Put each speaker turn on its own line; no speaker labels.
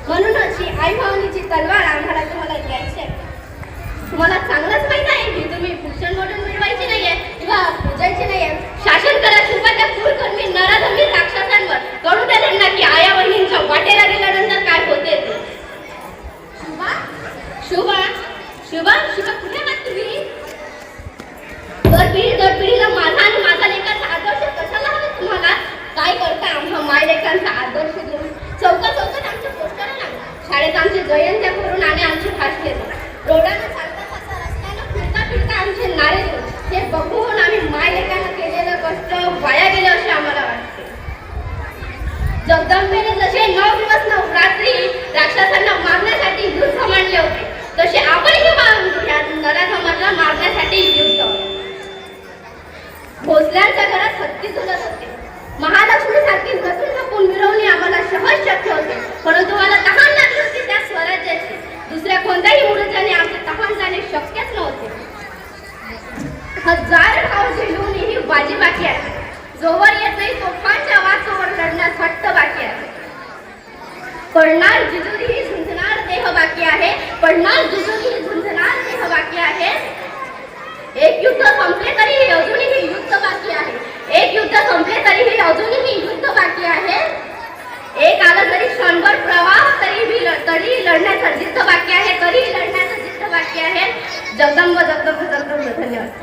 म्हणूनच ही आई भावनेची तलवार आम्हाला तुम्हाला द्यायची आहे. तुम्हाला चांगलंच माहित आहे की तुम्ही भूषण म्हणून मिळवायची नाहीये किंवा पूजायची नाहीये. शासन करा शुभाच्या क्रूरकर्मी नराधमी राक्षसांवर. कळू द्या त्यांना की आया बहिणींच्या वाटेला गेल्यानंतर काय होते ते. शुभा शुभा शुभा शुभा कुठे आहात तुम्ही? दर पिढीला माझा आणि माझा लेखांचा आदर्श कशाला हवा तुम्हाला? काय करता आम्हा माय लेखांचा आदर्श देऊन? चौकात आमचे पोस्टर लागला, शाळेत आमची जयंत्या करून आणि आमची भाषणे रोडानं चालता रस्त्यानं फिरता आमचे नारे देऊन हे बघून आम्ही माय लेखांना केलेलं कष्ट वाया गेलं असे आम्हाला वाटते. जगदंबेने जसे 9 दिवस 9 रात्री राक्षसांना मारण्यासाठी युद्ध मांडले होते, तसे आपणही या नराधमांना मारण्यासाठी युद्ध. भोसल्यांच्या घरात हत्ती झुलत होते. महालक्ष्मी सारखी नटून थकून मिरवणी आम्हाला सहज शक्य होते, परंतु मला तहान लागली होती त्या स्वराज्याची. दुसऱ्या कोणत्याही मूर्तीने आमचे तहान जाणे शक्यच नव्हते. हजार भाव झेलून ही बाजी बाकी आहे. जोवर येत नाही तोफांच्या वाचोवर लढण्यास हट्ट बाकी आहे. पडणार जिजुरी ही झुंजणार देह बाकी आहे. पडणार जिजुरी ही झुंजणार देह बाकी आहे. एक युद्ध संपले तरीही अजूनही युद्ध बाकी आहे. एक युद्ध संपले तरीही अजूनही युद्ध बाकी आहे. एक आलं तरी क्षणभर प्रवाह तरी लढण्याचा जिद्द बाकी आहे. तरी लढण्याचा जिद्द बाकी आहे. जगदंब जगदंब जगदंब. धन्यवाद.